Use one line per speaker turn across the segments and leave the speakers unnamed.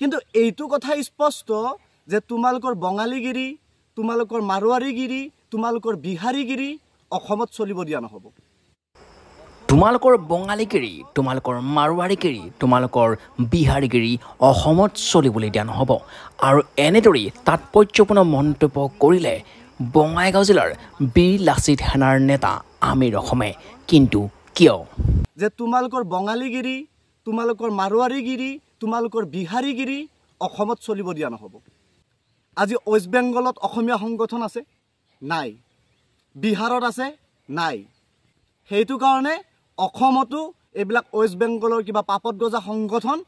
কিন্তু এইটো কথা স্পষ্ট যে তোমালোকৰ বঙালীগিৰি, তোমালোকৰ মাৰোৱাৰীগিৰি, তোমালোকৰ বিহাৰীগিৰি অসমত চলিব দিয়া নহ'ব।
তোমালোকৰ বঙালীগিৰি, তোমালোকৰ মাৰোৱাৰীগিৰি, তোমালোকৰ বিহাৰীগিৰি অসমত চলিবলৈ দিয়া নহ'ব। আৰু এনেদৰেই তাৎপৰ্যপূৰ্ণ মন্তব্য কৰিলে বঙাইগাঁও জিলাৰ বীৰ লাচিত সেনাৰ নেতা আমিৰ অসমে। কিন্তু কিয়
যে তোমালোকৰ বঙালীগিৰি, তোমালোকৰ মাৰোৱাৰীগিৰি, তোমালোকৰ বিহাৰীগিৰি অসমত চলিব দিয়া নহ'ব? আজি ৱেষ্ট বেংগলত অসমীয়া সংগঠন আছে নাই, বিহাৰত আছে নাই, সেইটো কাৰণে অসমতো এইবিলাক ৱেষ্ট বেংগলৰ কিবা পাপত গজা সংগঠন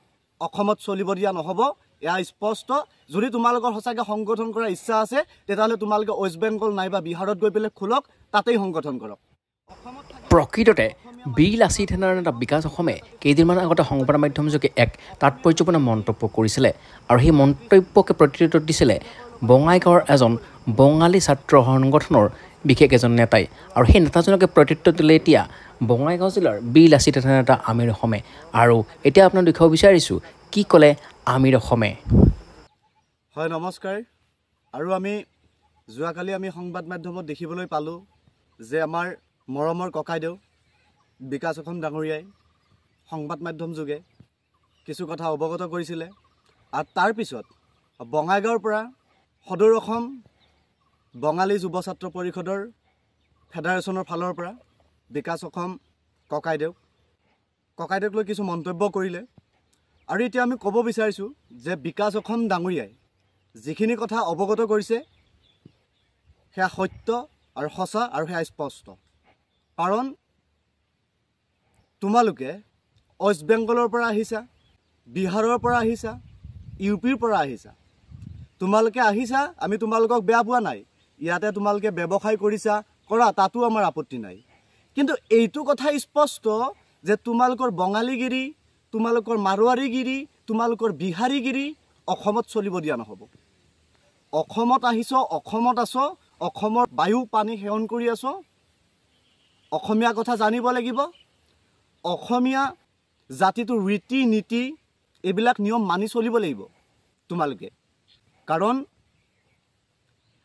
অসমত চলিব দিয়া নহ'ব। এয়া স্পষ্ট। যদি তোমালোকৰ সঁচাকৈ সংগঠন কৰাৰ ইচ্ছা আছে তেতিয়াহ'লে তোমালোকে ৱেষ্ট বেংগল নাইবা বিহাৰত গৈ পেলাই খোলক, তাতেই সংগঠন কৰক।
প্ৰকৃততে বীৰ লাচিত সেনাৰ নেতা বিকাশ অসমে কেইদিনমান আগতে সংবাদ মাধ্যমযোগে এক তাৎপৰ্যপূৰ্ণ মন্তব্য কৰিছিলে আৰু সেই মন্তব্যকে প্ৰত্যুত্তৰ দিছিলে বঙাইগাঁৱৰ এজন বঙালী ছাত্ৰ সংগঠনৰ বিশেষ এজন নেতাই। আৰু সেই নেতাজনকে প্ৰত্যুত্তৰ দিলে এতিয়া বঙাইগাঁও জিলাৰ বীৰ লাচিত সেনাৰ নেতা আমিৰ অসমে। আৰু এতিয়া আপোনাক দেখুৱাব বিচাৰিছোঁ কি ক'লে আমিৰ অসমে।
হয়, নমস্কাৰ। আৰু যোৱাকালি আমি সংবাদ মাধ্যমত দেখিবলৈ পালোঁ যে আমাৰ মৰমৰ ককাইদেউ বিকাশ অসম ডাঙৰীয়াই সংবাদ মাধ্যম যোগে কিছু কথা অৱগত কৰিছিলে। আৰু তাৰপিছত বঙাইগাঁৱৰ পৰা সদৌ অসম বঙালী যুৱ ছাত্ৰ পৰিষদৰ ফেডাৰেশ্যনৰ ফালৰ পৰা বিকাশ অসম ককাইদেউক লৈ কিছু মন্তব্য কৰিলে। আৰু এতিয়া আমি ক'ব বিচাৰিছোঁ যে বিকাশ অসম ডাঙৰীয়াই যিখিনি কথা অৱগত কৰিছে সেয়া সত্য আৰু সঁচা আৰু সেয়া স্পষ্ট। কাৰণ তোমালোকে ৱেষ্ট বেংগলৰ পৰা আহিছা, বিহাৰৰ পৰা আহিছা, ইউ পিৰ পৰা আহিছা, তোমালোকে আহিছা, আমি তোমালোকক বেয়া পোৱা নাই। ইয়াতে তোমালোকে ব্যৱসায় কৰিছা, কৰা, তাতো আমাৰ আপত্তি নাই। কিন্তু এইটো কথা স্পষ্ট যে তোমালোকৰ বঙালীগিৰি, তোমালোকৰ মাৰোৱাৰীগিৰি, তোমালোকৰ বিহাৰীগিৰি অসমত চলিব দিয়া নহ'ব। অসমত আহিছ, অসমত আছ, অসমৰ বায়ু পানী সেৱন কৰি আছ, অসমীয়া কথা জানিব লাগিব, অসমীয়া জাতিটোৰ ৰীতি নীতি এইবিলাক নিয়ম মানি চলিব লাগিব তোমালোকে। কাৰণ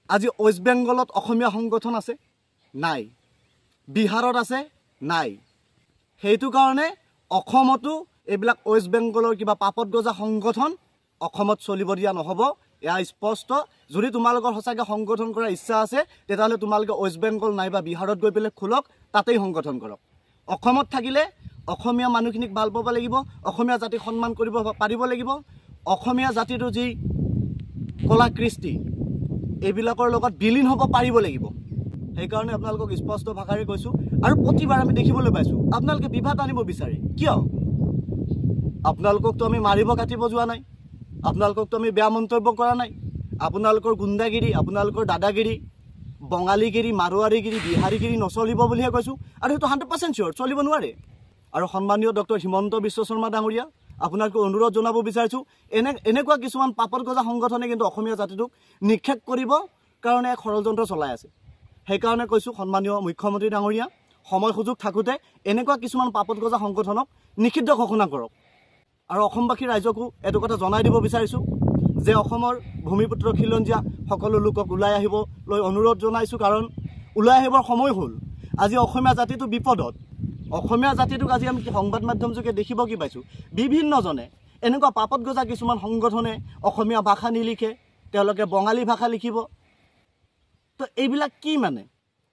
আজি ৱেষ্ট বেংগলত অসমীয়া সংগঠন আছে নাই, বিহাৰত আছে নাই, সেইটো কাৰণে অসমতো এইবিলাক ৱেষ্ট বেংগলৰ কিবা পাপত গজা সংগঠন অসমত চলিব দিয়া নহ'ব। এয়া স্পষ্ট। যদি তোমালোকৰ সঁচাকৈ সংগঠন কৰাৰ ইচ্ছা আছে তেতিয়াহ'লে তোমালোকে ৱেষ্ট বেংগল নাইবা বিহাৰত গৈ পেলাই খোলক, তাতেই সংগঠন কৰক। অসমত থাকিলে অসমীয়া মানুহখিনিক ভাল পাব লাগিব, অসমীয়া জাতিক সন্মান কৰিব পাৰিব লাগিব, অসমীয়া জাতিটোৰ যি কলা কৃষ্টি এইবিলাকৰ লগত বিলীন হ'ব পাৰিব লাগিব। সেইকাৰণে আপোনালোকক স্পষ্ট ভাষাৰে কৈছোঁ। আৰু প্ৰতিবাৰ আমি দেখিবলৈ পাইছোঁ আপোনালোকে বিবাদ আনিব বিচাৰে। কিয়? আপোনালোককতো আমি মাৰিব কাটিব যোৱা নাই, আপোনালোককতো আমি বেয়া মন্তব্য কৰা নাই। আপোনালোকৰ গুণ্ডাগিৰি, আপোনালোকৰ দাদাগিৰি, বঙালীগিৰি, মাৰোৱাৰীগিৰি, বিহাৰীগিৰি নচলিব বুলিহে কৈছোঁ। আৰু সেইটো 100% চিয়'ৰ, চলিব নোৱাৰে। আৰু সন্মানীয় ডক্টৰ হিমন্ত বিশ্ব শৰ্মা ডাঙৰীয়া, আপোনালোকে অনুৰোধ জনাব বিচাৰিছোঁ, এনেকুৱা কিছুমান পাপত গজা সংগঠনে কিন্তু অসমীয়া জাতিটোক নিক্ষেপ কৰিব কাৰণে এক ষড়যন্ত্ৰ চলাই আছে। সেইকাৰণে কৈছোঁ সন্মানীয় মুখ্যমন্ত্ৰী ডাঙৰীয়া, সময় সুযোগ থাকোঁতে এনেকুৱা কিছুমান পাপত গজা সংগঠনক নিষিদ্ধ ঘোষণা কৰক। আৰু অসমবাসী ৰাইজকো এইটো কথা জনাই দিব বিচাৰিছোঁ যে অসমৰ ভূমিপুত্ৰ খিলঞ্জীয়া সকলো লোকক ওলাই আহিবলৈ অনুৰোধ জনাইছোঁ। কাৰণ ওলাই আহিবৰ সময় হ'ল। আজি অসমীয়া জাতিটো বিপদত। অসমীয়া জাতিটোক আজি আমি সংবাদ মাধ্যম যোগে দেখিব কি পাইছোঁ, বিভিন্নজনে এনেকুৱা পাপত গজা কিছুমান সংগঠনে অসমীয়া ভাষা নিলিখে, তেওঁলোকে বঙালী ভাষা লিখিব। তো এইবিলাক কি মানে?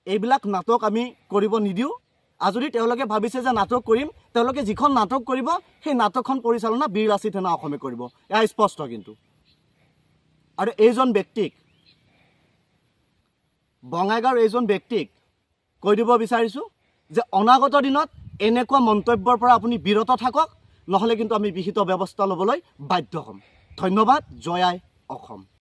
এইবিলাক নাটক আমি কৰিব নিদিওঁ। আৰু যদি তেওঁলোকে ভাবিছে যে নাটক কৰিম, তেওঁলোকে যিখন নাটক কৰিব সেই নাটকখন পৰিচালনা বীৰ লাচিত সেনা অসমে কৰিব। এয়া স্পষ্ট। কিন্তু আৰু এইজন ব্যক্তিক, বঙাইগাঁৱৰ এইজন ব্যক্তিক কৈ দিব বিচাৰিছোঁ যে অনাগত দিনত এনেকুৱা মন্তব্যৰ পৰা আপুনি বিৰত থাকক, নহ'লে কিন্তু আমি বিহিত ব্যৱস্থা ল'বলৈ বাধ্য হ'ম। ধন্যবাদ। জয় আই অসম।